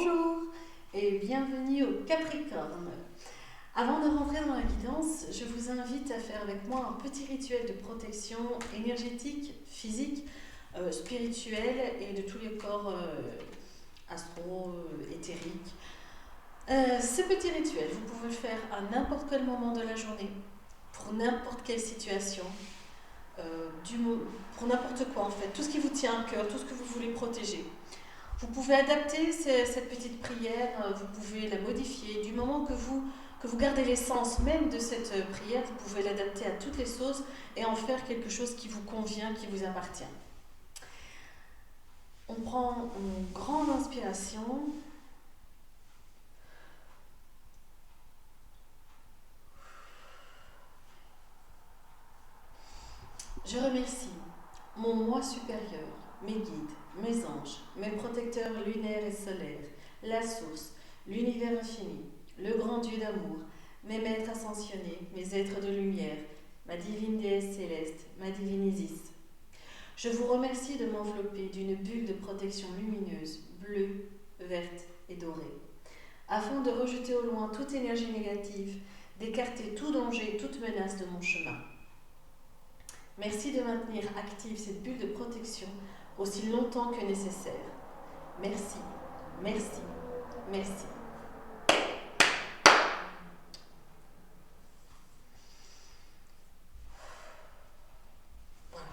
Bonjour et bienvenue au Capricorne. Avant de rentrer dans la guidance, je vous invite à faire avec moi un petit rituel de protection énergétique, physique, spirituelle et de tous les corps astro, éthériques. Ce petit rituel, vous pouvez le faire à n'importe quel moment de la journée, pour n'importe quelle situation, pour n'importe quoi en fait, tout ce qui vous tient à cœur, tout ce que vous voulez protéger. Vous pouvez adapter cette petite prière, vous pouvez la modifier. Du moment que vous gardez l'essence même de cette prière, vous pouvez l'adapter à toutes les sauces et en faire quelque chose qui vous convient, qui vous appartient. On prend une grande inspiration. Je remercie mon moi supérieur, mes guides, mes anges, mes protecteurs lunaires et solaires, la source, l'univers infini, le grand Dieu d'amour, mes maîtres ascensionnés, mes êtres de lumière, ma divine déesse céleste, ma divine Isis. Je vous remercie de m'envelopper d'une bulle de protection lumineuse, bleue, verte et dorée, afin de rejeter au loin toute énergie négative, d'écarter tout danger, toute menace de mon chemin. Merci de maintenir active cette bulle de protection aussi longtemps que nécessaire. Merci, merci, merci. Voilà.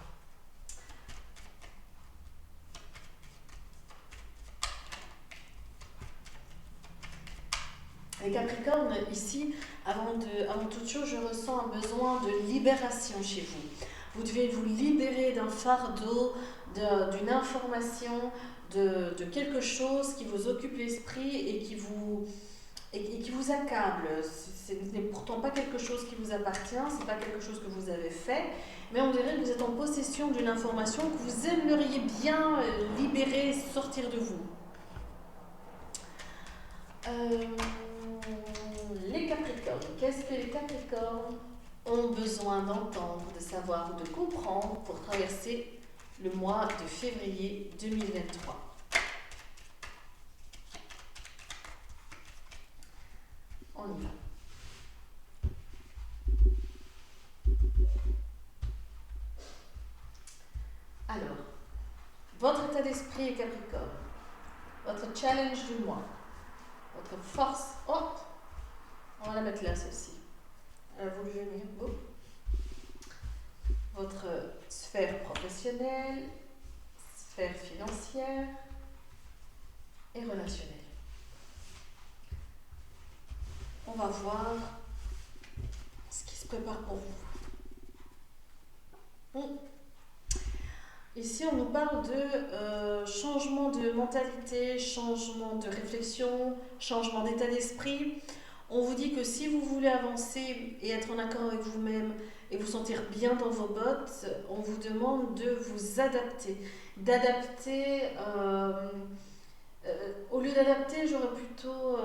Les Capricornes, ici, avant toute chose, je ressens un besoin de libération chez vous. Vous devez vous libérer d'un fardeau, d'une information, de quelque chose qui vous occupe l'esprit et qui vous accable. Ce n'est pourtant pas quelque chose qui vous appartient, ce n'est pas quelque chose que vous avez fait, mais on dirait que vous êtes en possession d'une information que vous aimeriez bien libérer, sortir de vous. Les Capricornes, qu'est-ce que les Capricornes ont besoin d'entendre, de savoir ou de comprendre pour traverser le mois de février 2023? On y va. Alors, votre état d'esprit est Capricorne, votre challenge du mois, votre force. Oh, on va la mettre là, celle-ci. Vous levez venir. Oh. Votre sphère professionnelle, sphère financière et relationnelle. On va voir ce qui se prépare pour vous. Ici, on nous parle de changement de mentalité, changement de réflexion, changement d'état d'esprit. On vous dit que si vous voulez avancer et être en accord avec vous-même et vous sentir bien dans vos bottes, on vous demande de vous adapter. D'adapter, au lieu d'adapter, j'aurais plutôt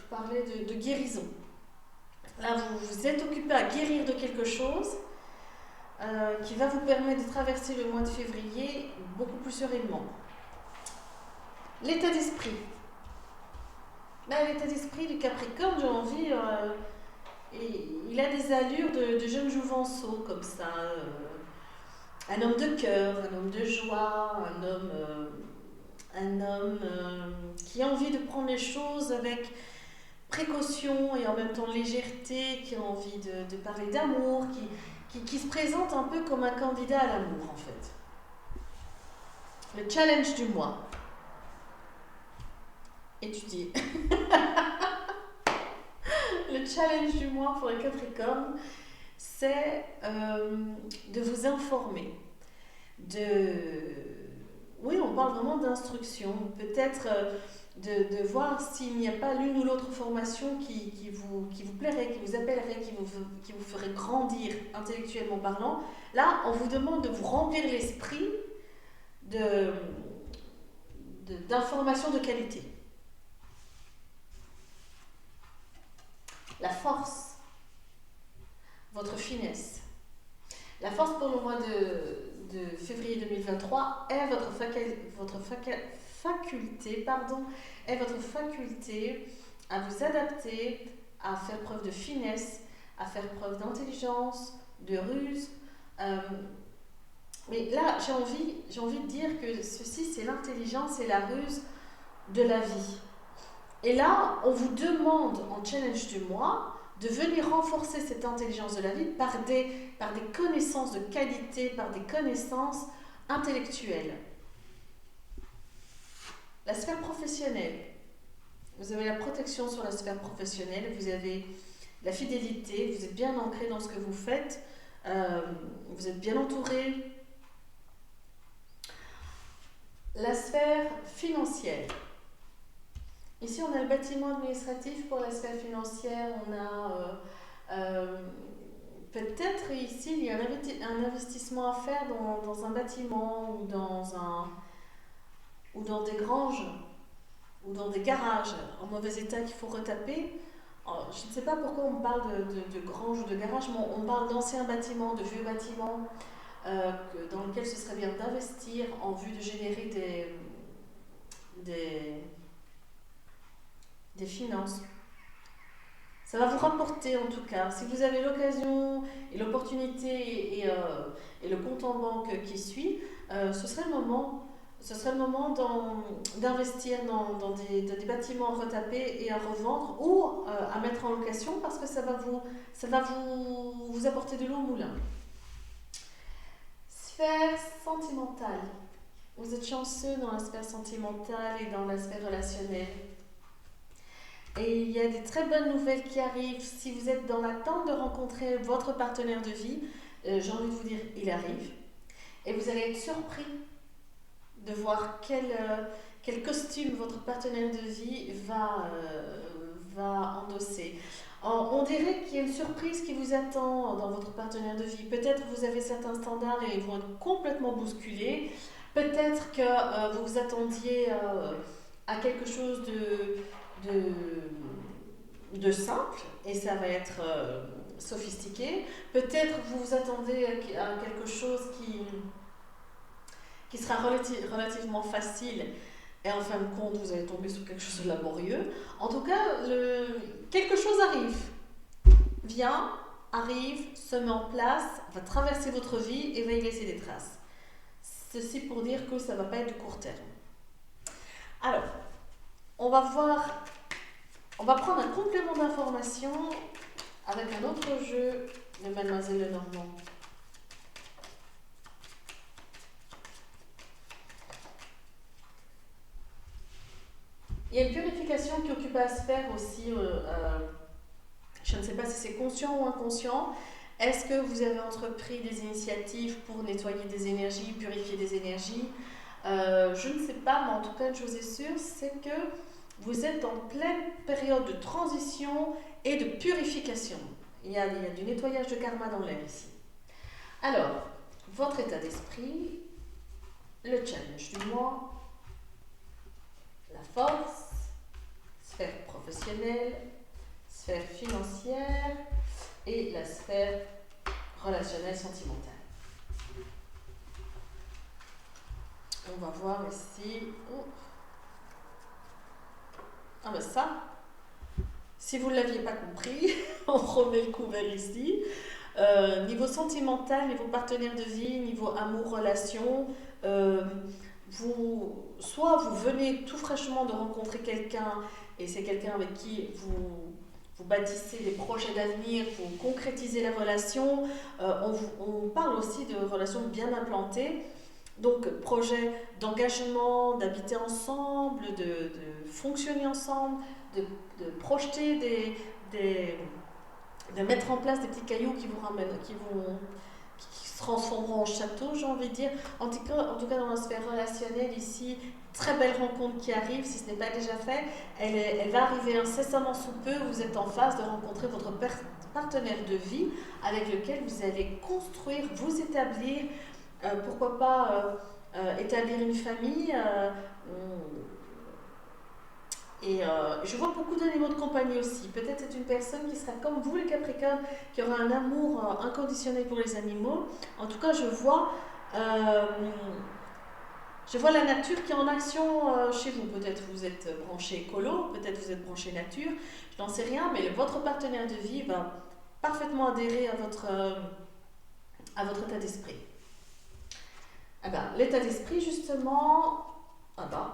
parlé de guérison. Là, vous êtes occupé à guérir de quelque chose qui va vous permettre de traverser le mois de février beaucoup plus sereinement. L'état d'esprit. L'état d'esprit du Capricorne, j'ai envie, il a des allures de jeune jouvenceau comme ça. Un homme de cœur, un homme de joie, un homme qui a envie de prendre les choses avec précaution et en même temps légèreté, qui a envie de parler d'amour, qui se présente un peu comme un candidat à l'amour en fait. Le challenge du mois. Étudier. Le challenge du mois pour les Capricornes, c'est de vous informer. Oui, on parle vraiment d'instruction. Peut-être de voir s'il n'y a pas l'une ou l'autre formation qui vous plairait, qui vous appellerait, qui vous ferait grandir intellectuellement parlant. Là, on vous demande de vous remplir l'esprit d'informations de qualité. La force, votre finesse. La force pour le mois de février 2023 est votre faculté, est votre faculté à vous adapter, à faire preuve de finesse, à faire preuve d'intelligence, de ruse. Euh, mais là, j'ai envie de dire que ceci, c'est l'intelligence et la ruse de la vie. Et là, on vous demande en challenge du mois de venir renforcer cette intelligence de la vie par des connaissances de qualité, par des connaissances intellectuelles. La sphère professionnelle. Vous avez la protection sur la sphère professionnelle, vous avez la fidélité, vous êtes bien ancré dans ce que vous faites, vous êtes bien entouré. La sphère financière. Ici, on a le bâtiment administratif pour la sphère financière. On a peut-être ici, il y a un investissement à faire dans un bâtiment ou dans des granges ou dans des garages en mauvais état qu'il faut retaper. Alors, je ne sais pas pourquoi on parle de granges ou de garages, mais on parle d'anciens bâtiments, de vieux bâtiments dans lesquels ce serait bien d'investir en vue de générer des finances. Ça va vous rapporter en tout cas. Si vous avez l'occasion et l'opportunité et le compte en banque qui suit, ce serait le moment d'investir dans des bâtiments retapés et à revendre ou à mettre en location parce que ça va vous apporter de l'eau au moulin. Sphère sentimentale. Vous êtes chanceux dans la sphère sentimentale et dans la sphère relationnelle. Et il y a des très bonnes nouvelles qui arrivent. Si vous êtes dans l'attente de rencontrer votre partenaire de vie, j'ai envie de vous dire, il arrive. Et vous allez être surpris de voir quel costume votre partenaire de vie va endosser. On dirait qu'il y a une surprise qui vous attend dans votre partenaire de vie. Peut-être que vous avez certains standards et ils vont être complètement bousculés. Peut-être que vous vous attendiez à quelque chose de simple et ça va être sophistiqué. Peut-être vous vous attendez à quelque chose qui sera relativement facile et en fin de compte vous allez tomber sur quelque chose de laborieux. En tout cas, quelque chose arrive, se met en place, va traverser votre vie et va y laisser des traces. Ceci pour dire que ça ne va pas être du court terme. Alors, on va prendre un complément d'information avec un autre jeu de Mademoiselle Lenormand. Il y a une purification qui occupe à se faire aussi, je ne sais pas si c'est conscient ou inconscient. Est-ce que vous avez entrepris des initiatives pour nettoyer des énergies, purifier des énergies ? Je ne sais pas, mais en tout cas, une chose est sûre, c'est que vous êtes en pleine période de transition et de purification. Il y a du nettoyage de karma dans l'air ici. Alors, votre état d'esprit, le challenge du mois, la force, sphère professionnelle, sphère financière et la sphère relationnelle sentimentale. On va voir ici. Ah ben ça, si vous ne l'aviez pas compris, on remet le couvert ici. Niveau sentimental, niveau partenaire de vie, niveau amour, relation, soit vous venez tout fraîchement de rencontrer quelqu'un et c'est quelqu'un avec qui vous bâtissez des projets d'avenir, vous concrétisez la relation. On parle aussi de relations bien implantées. Donc, projet d'engagement, d'habiter ensemble, de fonctionner ensemble, de projeter de mettre en place des petits cailloux qui se transformeront en château, j'ai envie de dire. En tout cas, dans la sphère relationnelle, ici, très belle rencontre qui arrive, si ce n'est pas déjà fait. Elle va arriver incessamment sous peu. Vous êtes en phase de rencontrer votre partenaire de vie avec lequel vous allez construire, vous établir, pourquoi pas établir une famille. Et je vois beaucoup d'animaux de compagnie aussi. Peut-être c'est une personne qui sera comme vous, les Capricornes, qui aura un amour inconditionnel pour les animaux. En tout cas, je vois Je vois la nature qui est en action chez vous. Peut-être vous êtes branché écolo, peut-être vous êtes branché nature, je n'en sais rien, mais votre partenaire de vie va parfaitement adhérer à votre état d'esprit. Ah ben, l'état d'esprit, justement, ah ben,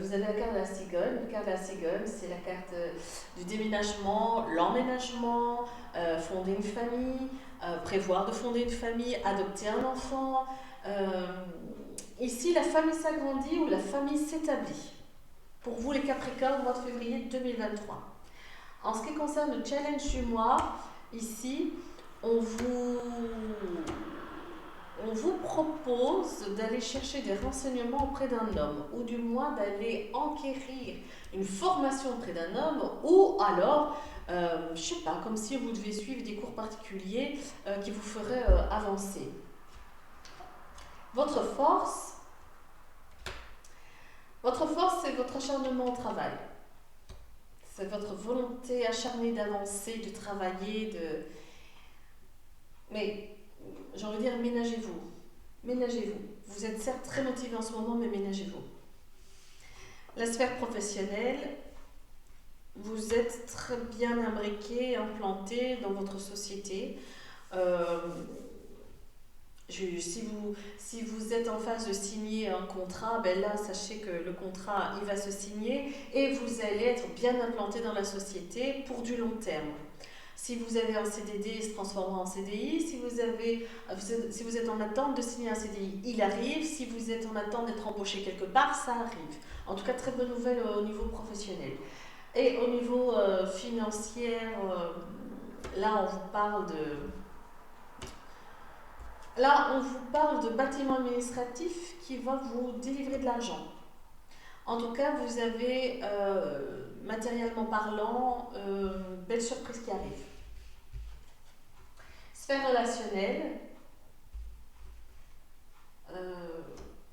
vous avez la carte de la cigogne. La carte de la cigogne, c'est la carte du déménagement, l'emménagement, fonder une famille, prévoir de fonder une famille, adopter un enfant. Euh, Ici, la famille s'agrandit ou la famille s'établit. Pour vous, les Capricornes, mois de février 2023. En ce qui concerne le challenge du mois, ici, on vous, on vous propose d'aller chercher des renseignements auprès d'un homme, ou du moins d'aller enquérir une formation auprès d'un homme, ou alors, je sais pas, comme si vous devez suivre des cours particuliers qui vous feraient avancer. Votre force, c'est votre acharnement au travail. C'est votre volonté acharnée d'avancer, de travailler, de... Mais, j'ai envie de dire, ménagez-vous. Ménagez-vous. Vous êtes certes très motivé en ce moment, mais ménagez-vous. La sphère professionnelle, vous êtes très bien imbriqué, implanté dans votre société. Si vous êtes en phase de signer un contrat, ben là, sachez que le contrat, il va se signer et vous allez être bien implanté dans la société pour du long terme. Si vous avez un CDD, il se transformera en CDI. Si vous êtes en attente de signer un CDI, il arrive. Si vous êtes en attente d'être embauché quelque part, ça arrive. En tout cas, très bonne nouvelle au niveau professionnel. Et au niveau financier, là, on vous parle de bâtiments administratifs qui va vous délivrer de l'argent. En tout cas, vous avez, matériellement parlant, belle surprise qui arrive. Sphère relationnelle,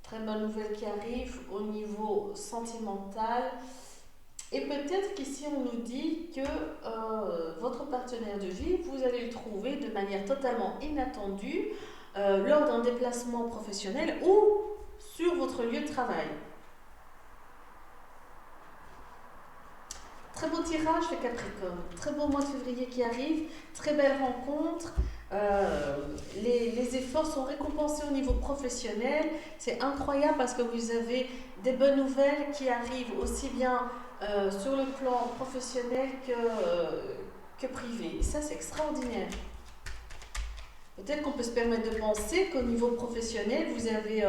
très bonne nouvelle qui arrive au niveau sentimental. Et peut-être qu'ici on nous dit que votre partenaire de vie, vous allez le trouver de manière totalement inattendue lors d'un déplacement professionnel ou sur votre lieu de travail. Très beau tirage les Capricornes, très beau mois de février qui arrive, très belle rencontre. Les efforts sont récompensés au niveau professionnel. C'est incroyable parce que vous avez des bonnes nouvelles qui arrivent aussi bien sur le plan professionnel que privé. Et ça, c'est extraordinaire. Peut-être qu'on peut se permettre de penser qu'au niveau professionnel, vous avez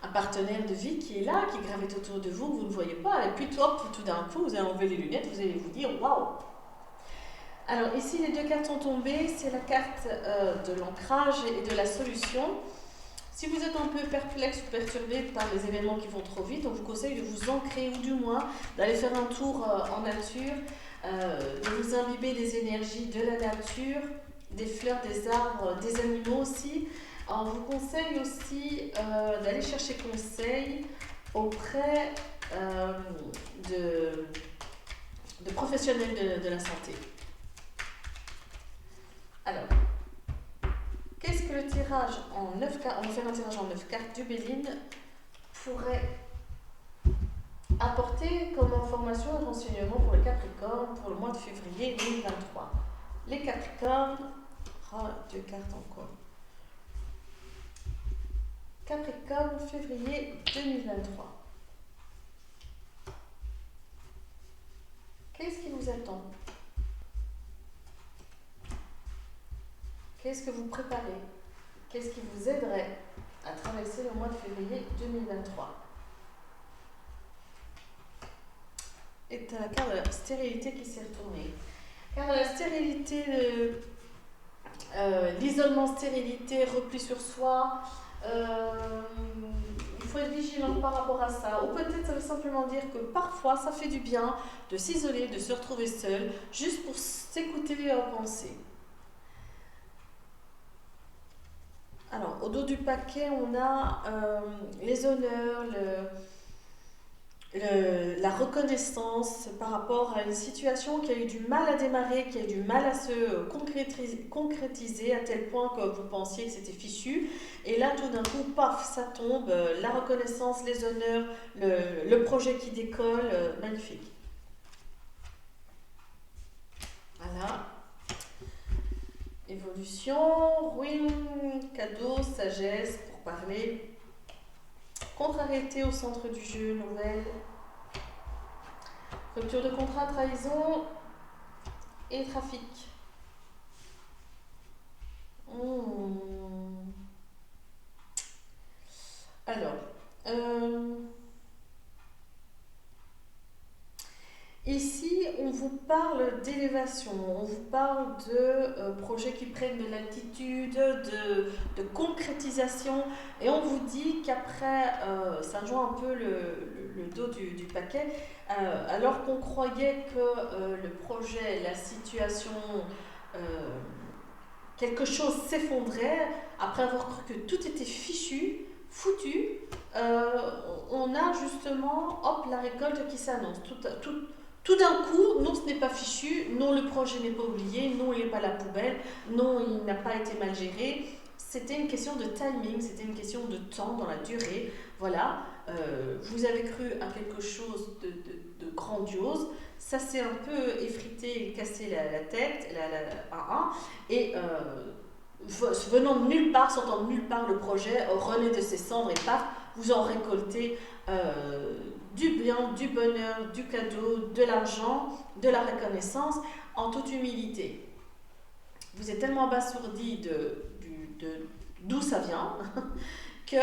un partenaire de vie qui est là, qui gravite autour de vous, que vous ne voyez pas. Et puis tout d'un coup, vous allez enlever les lunettes, vous allez vous dire « Waouh !» Alors ici, les deux cartes sont tombées. C'est la carte de l'ancrage et de la solution. Si vous êtes un peu perplexe ou perturbé par les événements qui vont trop vite, on vous conseille de vous ancrer ou du moins d'aller faire un tour en nature, de vous imbiber des énergies de la nature, des fleurs, des arbres, des animaux aussi. On vous conseille aussi d'aller chercher conseil auprès de professionnels de la santé. Alors, qu'est-ce que le tirage en 9 cartes, on va faire un tirage en 9 cartes du Béline, pourrait apporter comme information et renseignement pour les Capricornes pour le mois de février 2023. Les Capricornes, deux cartes encore. Capricorne, février 2023. Qu'est-ce qui vous attend? Qu'est-ce que vous préparez? Qu'est-ce qui vous aiderait à traverser le mois de février 2023? Et tu as la carte de la stérilité qui s'est retournée. Carte de la stérilité, l'isolement, stérilité, repli sur soi. Il faut être vigilant par rapport à ça. Ou peut-être ça veut simplement dire que parfois ça fait du bien de s'isoler, de se retrouver seul, juste pour s'écouter penser. Alors, au dos du paquet, on a les honneurs, il faut être vigilant par rapport à ça. Ou peut-être ça veut simplement dire que parfois ça fait du bien de s'isoler, de se retrouver seul, juste pour s'écouter penser. Alors, au dos du paquet, on a les honneurs, les honneurs, la reconnaissance par rapport à une situation qui a eu du mal à démarrer, qui a eu du mal à se concrétiser à tel point que vous pensiez que c'était fichu. Et là, tout d'un coup, paf, ça tombe, la reconnaissance, les honneurs, le projet qui décolle, magnifique. Voilà. Évolution, ruine, cadeau, sagesse, pour parler. Contrariété au centre du jeu, nouvelle. Rupture de contrat, trahison et trafic. Alors, ici, on vous parle d'élévation, on vous parle de projets qui prennent de l'altitude, de concrétisation, et on vous dit qu'après, ça joue un peu le dos du paquet, alors qu'on croyait que le projet, la situation, euh, quelque chose s'effondrait, après avoir cru que tout était fichu, foutu, on a justement, hop, la récolte qui s'annonce. Tout d'un coup, non, ce n'est pas fichu, non, le projet n'est pas oublié, non, il n'est pas à la poubelle, non, il n'a pas été mal géré. C'était une question de timing, c'était une question de temps dans la durée. Voilà, vous avez cru à quelque chose de grandiose, ça s'est un peu effrité et cassé la tête, et venant de nulle part, sortant de nulle part, le projet renaît de ses cendres et paf, vous en récoltez du bien, du bonheur, du cadeau, de l'argent, de la reconnaissance, en toute humilité. Vous êtes tellement abasourdi d'où ça vient que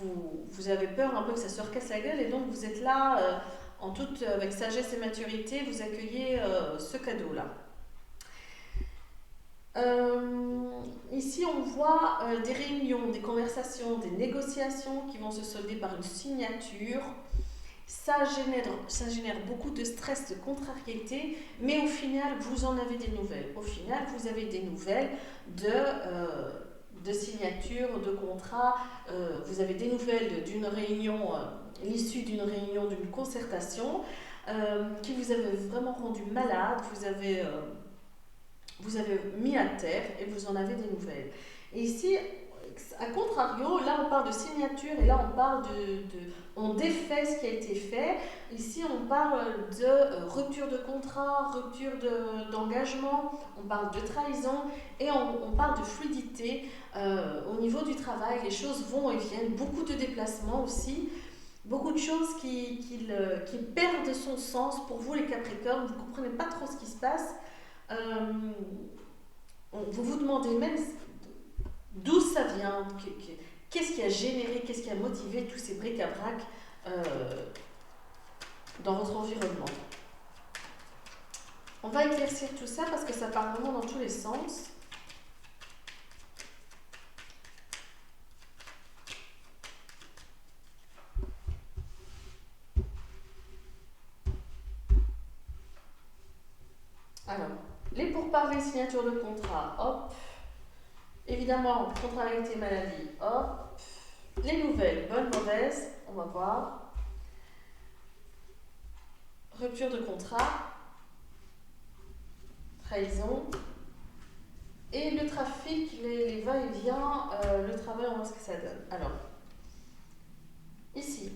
vous avez peur un peu que ça se recasse la gueule et donc vous êtes là avec sagesse et maturité, vous accueillez ce cadeau-là. Ici, on voit des réunions, des conversations, des négociations qui vont se solder par une signature. Ça génère beaucoup de stress, de contrariété, mais au final, vous en avez des nouvelles. Au final, vous avez des nouvelles de signature, de contrat. Vous avez des nouvelles d'une réunion, l'issue d'une réunion, d'une concertation, qui vous avait vraiment rendu malade. Vous avez mis à terre et vous en avez des nouvelles. Et ici, à contrario, là on parle de signature et là on parle on défait ce qui a été fait. Ici on parle de rupture de contrat, rupture d'engagement, on parle de trahison et on parle de fluidité au niveau du travail. Les choses vont et viennent, beaucoup de déplacements aussi. Beaucoup de choses qui perdent son sens pour vous les Capricornes, vous ne comprenez pas trop ce qui se passe. Vous vous demandez même d'où ça vient, qu'est-ce qui a généré, qu'est-ce qui a motivé tous ces bric-à-brac dans votre environnement. On va éclaircir tout ça parce que ça part vraiment dans tous les sens. Alors, les pourparlers, signature de contrat, hop. Évidemment, contrariété, maladie, hop. Les nouvelles, bonnes, mauvaises, on va voir. Rupture de contrat, trahison. Et le trafic, les va-et-vient, le travail, on voit ce que ça donne. Alors, ici,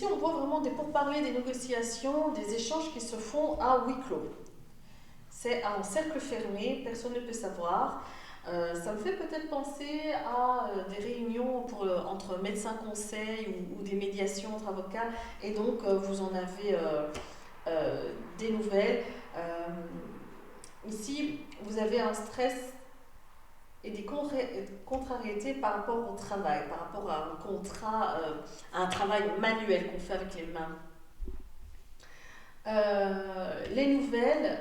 on voit vraiment des pourparlers, des négociations, des échanges qui se font à huis clos. C'est en cercle fermé, personne ne peut savoir. Ça me fait peut-être penser à des réunions entre médecins conseils ou des médiations entre avocats, et donc vous en avez des nouvelles. Ici, vous avez un stress et des contrariétés par rapport au travail, par rapport à un contrat, à un travail manuel qu'on fait avec les mains. Les nouvelles,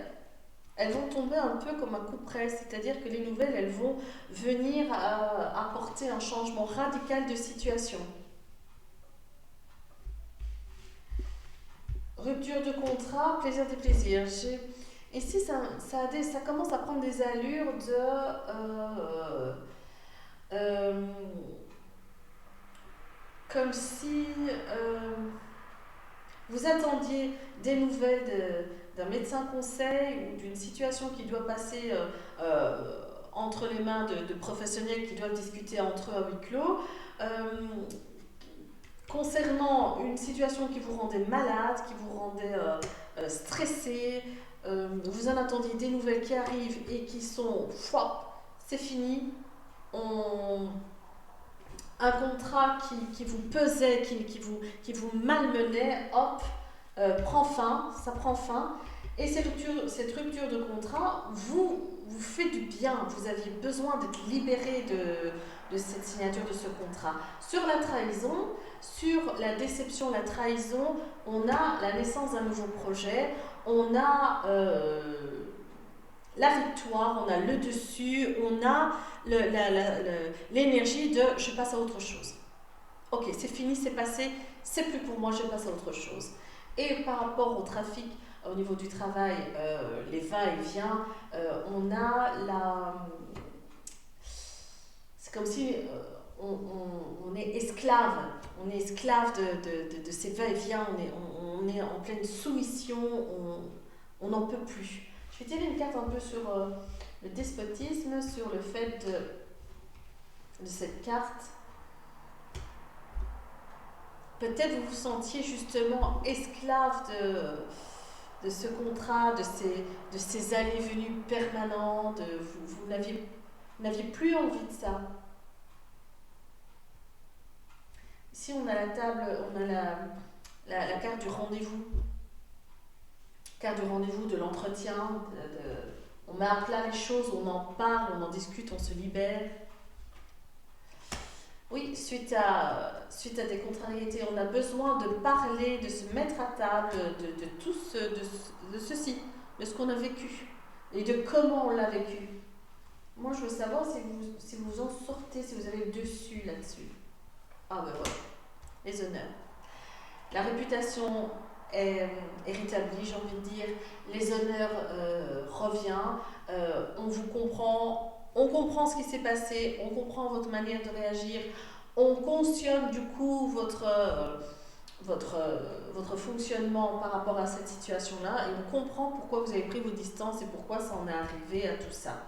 elles vont tomber un peu comme un coup-près, c'est-à-dire que les nouvelles, elles vont venir apporter un changement radical de situation. Rupture de contrat, plaisir des plaisirs. Ici, ça commence à prendre des allures de comme si vous attendiez des nouvelles d'un médecin conseil ou d'une situation qui doit passer entre les mains de professionnels qui doivent discuter entre eux à huis clos, concernant une situation qui vous rendait malade, qui vous rendait stressé, vous en attendiez des nouvelles qui arrivent et qui sont, c'est fini, un contrat qui vous pesait, qui vous malmenait, hop, prend fin, ça prend fin. Et cette rupture de contrat vous fait du bien. Vous aviez besoin d'être libéré de cette signature de ce contrat. Sur la trahison, sur la déception, la trahison, on a la naissance d'un nouveau projet, on a la victoire, on a le dessus, on a l'énergie de je passe à autre chose. Ok, c'est fini, c'est passé, c'est plus pour moi, je passe à autre chose. Et par rapport au trafic, au niveau du travail, les va-et-vient, on a la... C'est comme si on est esclave. On est esclave de ces va-et-vient, on est en pleine soumission, on n'en peut plus. Je vais tirer une carte un peu sur le despotisme, sur le fait de cette carte. Peut-être vous vous sentiez justement esclave de ce contrat, de ces allées-venues permanentes, vous n'aviez plus envie de ça. Ici on a la table, on a la carte du rendez-vous. Carte du rendez-vous, de l'entretien, on met à plat les choses, on en parle, on en discute, on se libère. Oui, suite à des contrariétés, on a besoin de parler, de se mettre à table, de tout de ceci, de ce qu'on a vécu et de comment on l'a vécu. Moi, je veux savoir si vous en sortez, si vous avez le dessus là-dessus. Ah ben voilà, les honneurs. La réputation est rétablie, j'ai envie de dire. Les honneurs revient. On vous comprend. On comprend ce qui s'est passé, on comprend votre manière de réagir, on cautionne du coup votre fonctionnement par rapport à cette situation-là et on comprend pourquoi vous avez pris vos distances et pourquoi ça en est arrivé à tout ça.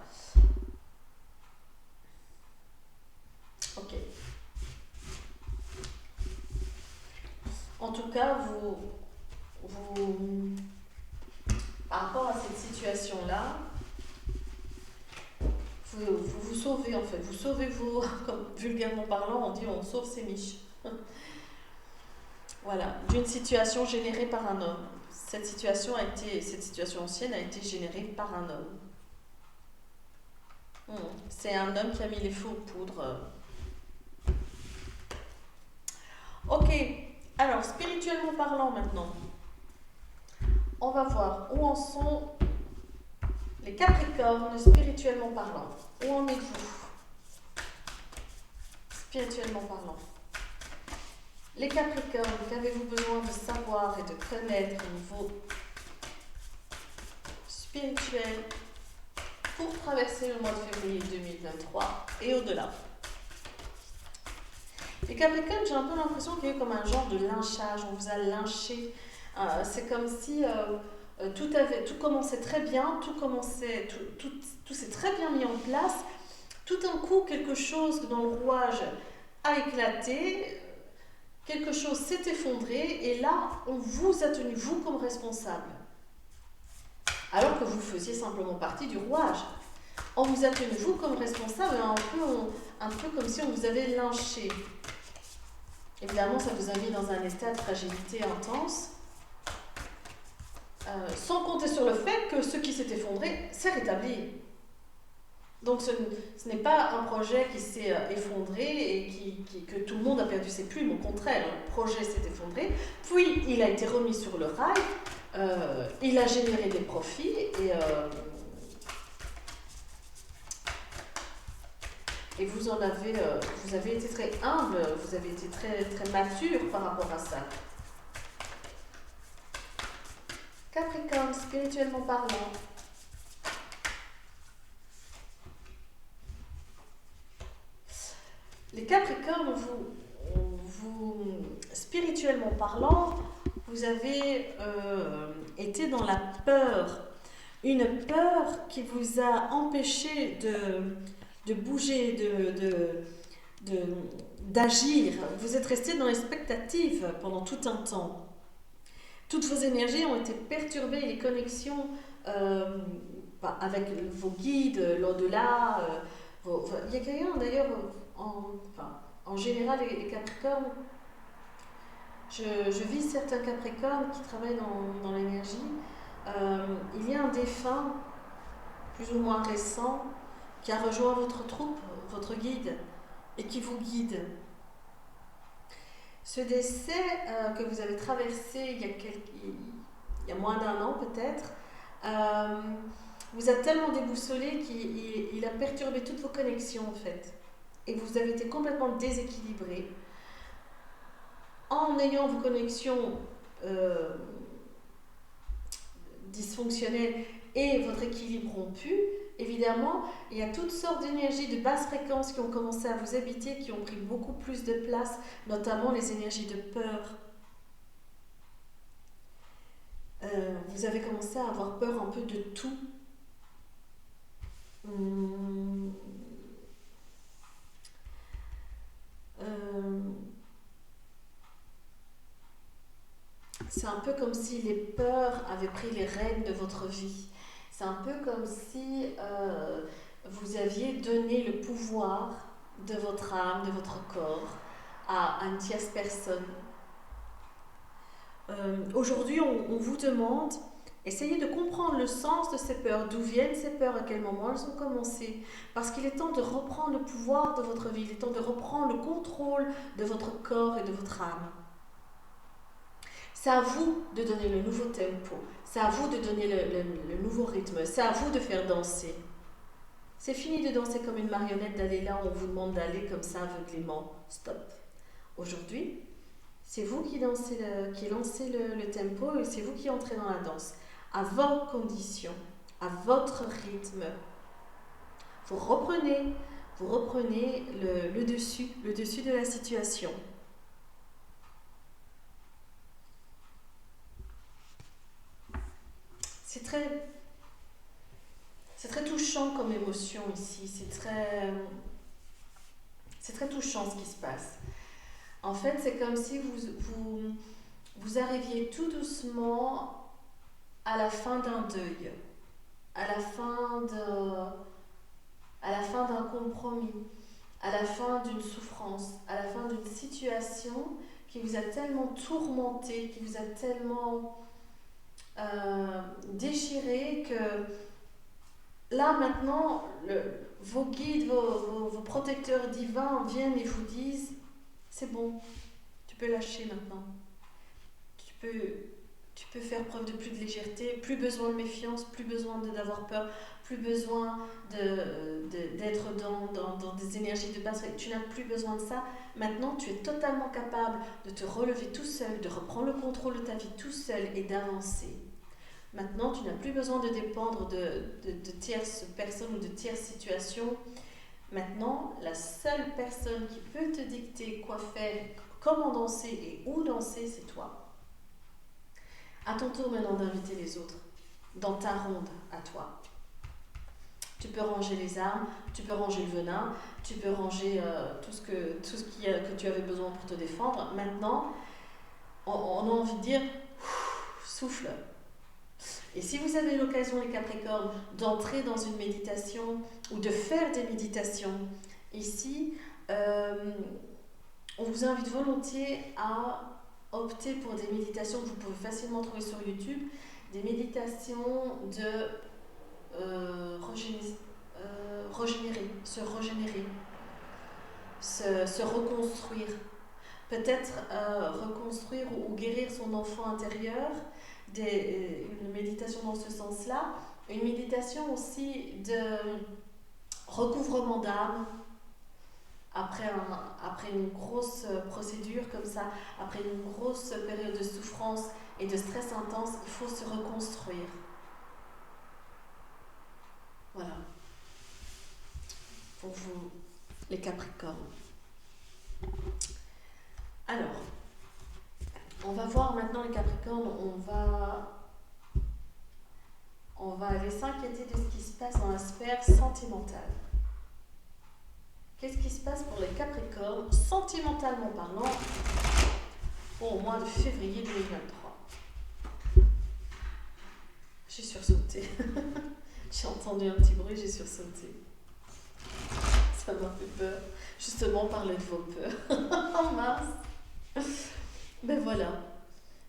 Ok. En tout cas, par rapport à cette situation-là, vous sauvez en fait, vous sauvez vos, comme vulgairement parlant, on dit on sauve ses miches. Voilà, d'une situation générée par un homme. Cette situation ancienne a été générée par un homme. C'est un homme qui a mis les feux aux poudres. Ok, alors spirituellement parlant maintenant, on va voir où en sont les Capricornes spirituellement parlant. Où en êtes-vous spirituellement parlant? Les Capricornes, qu'avez-vous besoin de savoir et de connaître au niveau spirituel pour traverser le mois de février 2023 et au-delà? Les Capricornes, j'ai un peu l'impression qu'il y a eu comme un genre de lynchage, on vous a lynché. C'est comme si tout commençait très bien, tout s'est très bien mis en place. Tout d'un coup, quelque chose dans le rouage a éclaté, quelque chose s'est effondré, et là, on vous a tenu, vous, comme responsable. Alors que vous faisiez simplement partie du rouage. On vous a tenu, vous, comme responsable, un peu comme si on vous avait lynché. Évidemment, ça vous a mis dans un état de fragilité intense, sans compter sur le fait que ce qui s'est effondré s'est rétabli. Donc ce n'est pas un projet qui s'est effondré et que tout le monde a perdu ses plumes. Au contraire, le projet s'est effondré, puis il a été remis sur le rail, il a généré des profits et vous avez été très humble, vous avez été très, très mature par rapport à ça. Capricorne, spirituellement parlant. Les Capricornes, spirituellement parlant, vous avez été dans la peur. Une peur qui vous a empêché de bouger, d'agir. Vous êtes resté dans l'expectative pendant tout un temps. Toutes vos énergies ont été perturbées, les connexions avec vos guides, l'au-delà. Il y a quelqu'un d'ailleurs, en général, les Capricornes, je vis certains Capricornes qui travaillent dans l'énergie. Il y a un défunt, plus ou moins récent, qui a rejoint votre troupe, votre guide, et qui vous guide. Ce décès que vous avez traversé il y a moins d'1 an peut-être, vous a tellement déboussolé qu'il a perturbé toutes vos connexions en fait. Et vous avez été complètement déséquilibré. En ayant vos connexions dysfonctionnelles et votre équilibre rompu, évidemment, il y a toutes sortes d'énergies de basse fréquence qui ont commencé à vous habiter, qui ont pris beaucoup plus de place, notamment les énergies de peur. Vous avez commencé à avoir peur un peu de tout. C'est un peu comme si les peurs avaient pris les rênes de votre vie. C'est un peu comme si vous aviez donné le pouvoir de votre âme, de votre corps, à une tierce personne. Aujourd'hui, on vous demande, essayez de comprendre le sens de ces peurs, d'où viennent ces peurs, à quel moment elles ont commencé. Parce qu'il est temps de reprendre le pouvoir de votre vie, il est temps de reprendre le contrôle de votre corps et de votre âme. C'est à vous de donner le nouveau tempo, c'est à vous de donner le nouveau rythme, c'est à vous de faire danser. C'est fini de danser comme une marionnette, d'aller là où on vous demande d'aller comme ça aveuglément. Stop. Aujourd'hui, c'est vous qui lancez le tempo et c'est vous qui entrez dans la danse, à vos conditions, à votre rythme. Vous reprenez le dessus de la situation. C'est très touchant comme émotion ici, c'est très touchant ce qui se passe. En fait, c'est comme si vous arriviez tout doucement à la fin d'un deuil, à la fin d'un compromis, à la fin d'une souffrance, à la fin d'une situation qui vous a tellement tourmenté, qui vous a tellement déchiré que là maintenant, vos guides, vos protecteurs divins viennent et vous disent c'est bon, tu peux lâcher maintenant. Tu peux faire preuve de plus de légèreté, plus besoin de méfiance, plus besoin d'avoir peur, plus besoin d'être dans des énergies de base. Tu n'as plus besoin de ça. Maintenant, tu es totalement capable de te relever tout seul, de reprendre le contrôle de ta vie tout seul et d'avancer. Maintenant, tu n'as plus besoin de dépendre de tierces personnes ou de tierces situations. Maintenant, la seule personne qui peut te dicter quoi faire, comment danser et où danser, c'est toi. À ton tour maintenant d'inviter les autres dans ta ronde à toi. Tu peux ranger les armes, tu peux ranger le venin, tu peux ranger tout ce que tu avais besoin pour te défendre. Maintenant, on a envie de dire souffle. Et si vous avez l'occasion, les Capricornes, d'entrer dans une méditation ou de faire des méditations ici, on vous invite volontiers à opter pour des méditations que vous pouvez facilement trouver sur YouTube, des méditations de se régénérer, se reconstruire, peut-être reconstruire ou guérir son enfant intérieur, une méditation dans ce sens-là, une méditation aussi de recouvrement d'âme, après une grosse procédure comme ça, après une grosse période de souffrance et de stress intense, il faut se reconstruire. Voilà. Pour vous, les Capricornes. va voir maintenant les Capricornes, on va aller s'inquiéter de ce qui se passe dans la sphère sentimentale. Qu'est-ce qui se passe pour les Capricornes, sentimentalement parlant, au mois de février 2023? J'ai sursauté. J'ai entendu un petit bruit, j'ai sursauté. Ça m'a fait peur. Justement, parler de vos peurs. Oh mince. Ben voilà.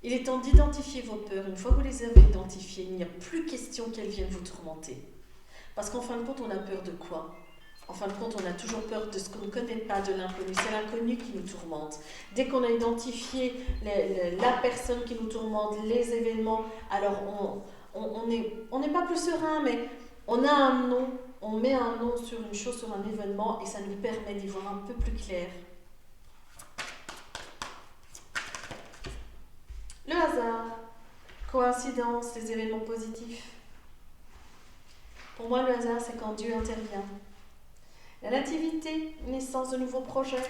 Il est temps d'identifier vos peurs. Une fois que vous les avez identifiées, il n'y a plus question qu'elles viennent vous tourmenter. Parce qu'en fin de compte, on a peur de quoi? En fin de compte, on a toujours peur de ce qu'on ne connaît pas, de l'inconnu. C'est l'inconnu qui nous tourmente. Dès qu'on a identifié la personne qui nous tourmente, les événements, alors on n'est pas plus serein, mais on a un nom, on met un nom sur une chose, sur un événement, et ça nous permet d'y voir un peu plus clair. Le hasard, coïncidence, les événements positifs. Pour moi, le hasard, c'est quand Dieu intervient. La nativité, naissance de nouveaux projets.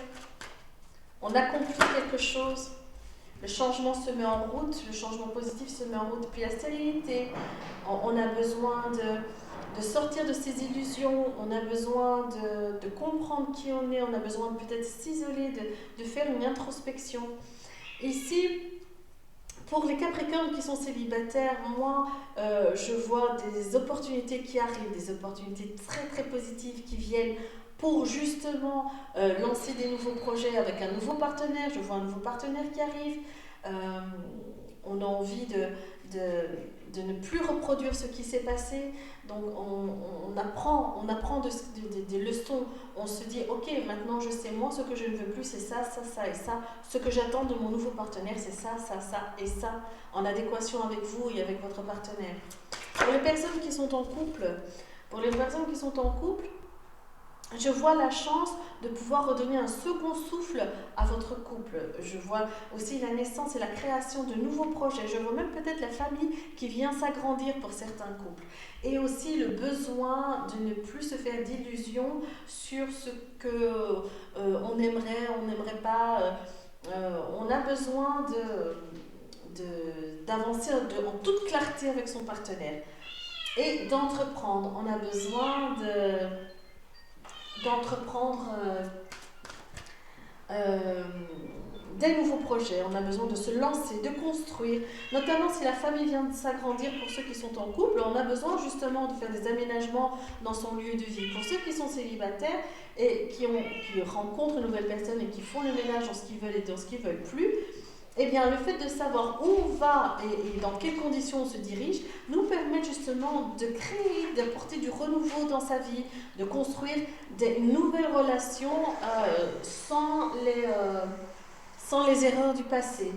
On accomplit quelque chose. Le changement se met en route, le changement positif se met en route. Puis la stérilité, on a besoin de sortir de ses illusions, on a besoin de comprendre qui on est, on a besoin de peut-être s'isoler, de faire une introspection. Ici, pour les Capricornes qui sont célibataires, moi, je vois des opportunités qui arrivent, des opportunités très très positives qui viennent pour justement lancer des nouveaux projets avec un nouveau partenaire. Je vois un nouveau partenaire qui arrive. On a envie de ne plus reproduire ce qui s'est passé. Donc on apprend des leçons. On se dit, ok, maintenant je sais, moi ce que je ne veux plus, c'est ça, ça, ça et ça. Ce que j'attends de mon nouveau partenaire, c'est ça, ça, ça et ça, en adéquation avec vous et avec votre partenaire. Pour les personnes qui sont en couple, je vois la chance de pouvoir redonner un second souffle à votre couple. Je vois aussi la naissance et la création de nouveaux projets. Je vois même peut-être la famille qui vient s'agrandir pour certains couples. Et aussi le besoin de ne plus se faire d'illusions sur ce que on n'aimerait pas. On a besoin d'avancer en toute clarté avec son partenaire. Et d'entreprendre. On a besoin d'entreprendre des nouveaux projets, on a besoin de se lancer, de construire, notamment si la famille vient de s'agrandir. Pour ceux qui sont en couple, on a besoin justement de faire des aménagements dans son lieu de vie. Pour ceux qui sont célibataires et qui rencontrent une nouvelle personne et qui font le ménage dans ce qu'ils veulent et dans ce qu'ils ne veulent plus, eh bien, le fait de savoir où on va et dans quelles conditions on se dirige nous permet justement de créer, d'apporter du renouveau dans sa vie, de construire des nouvelles relations sans les erreurs du passé.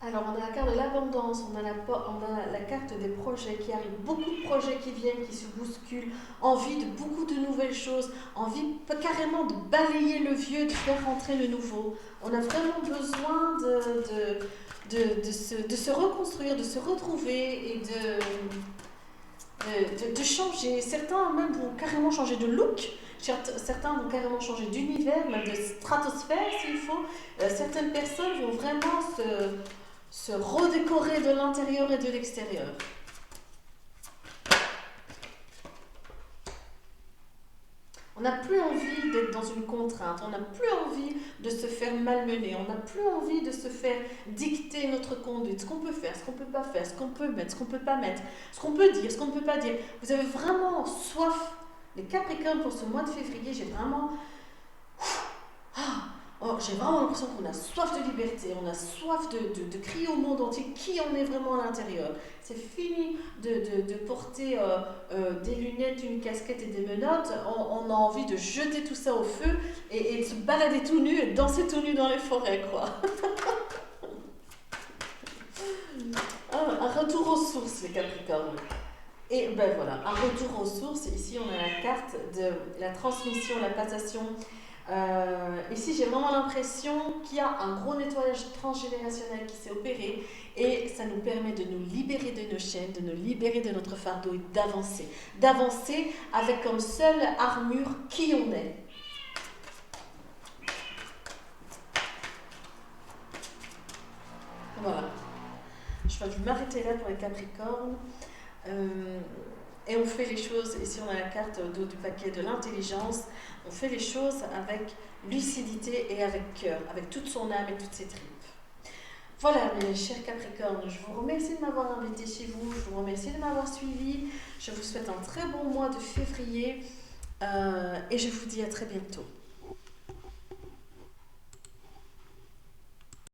Alors, on a la carte de l'abondance, on a la carte des projets qui arrivent, beaucoup de projets qui viennent, qui se bousculent, envie de beaucoup de nouvelles choses, envie carrément de balayer le vieux, de faire rentrer le nouveau. On a vraiment besoin de se reconstruire, de se retrouver et de changer. Certains même vont carrément changer de look. Certains vont carrément changer d'univers, même de stratosphère s'il faut. Certaines personnes vont vraiment se redécorer de l'intérieur et de l'extérieur. On n'a plus envie d'être dans une contrainte, on n'a plus envie de se faire malmener, on n'a plus envie de se faire dicter notre conduite, ce qu'on peut faire, ce qu'on ne peut pas faire, ce qu'on peut mettre, ce qu'on ne peut pas mettre, ce qu'on peut dire, ce qu'on ne peut pas dire. Vous avez vraiment soif, les Capricornes, pour ce mois de février, j'ai vraiment l'impression qu'on a soif de liberté, on a soif de crier au monde entier qui on est vraiment à l'intérieur. C'est fini de porter des lunettes, une casquette et des menottes. On a envie de jeter tout ça au feu et de se balader tout nu et de danser tout nu dans les forêts, quoi. Un retour aux sources, les Capricornes. Et ben voilà, un retour aux sources. Ici, on a la carte de la transmission, la passation. Ici, j'ai vraiment l'impression qu'il y a un gros nettoyage transgénérationnel qui s'est opéré et ça nous permet de nous libérer de nos chaînes, de nous libérer de notre fardeau et d'avancer. D'avancer avec comme seule armure qui on est. Voilà. Je vais m'arrêter là pour les Capricornes. Et on fait les choses, ici on a la carte du paquet de l'intelligence, on fait les choses avec lucidité et avec cœur, avec toute son âme et toutes ses tripes. Voilà mes chers Capricornes, je vous remercie de m'avoir invité chez vous, je vous remercie de m'avoir suivi, je vous souhaite un très bon mois de février et je vous dis à très bientôt.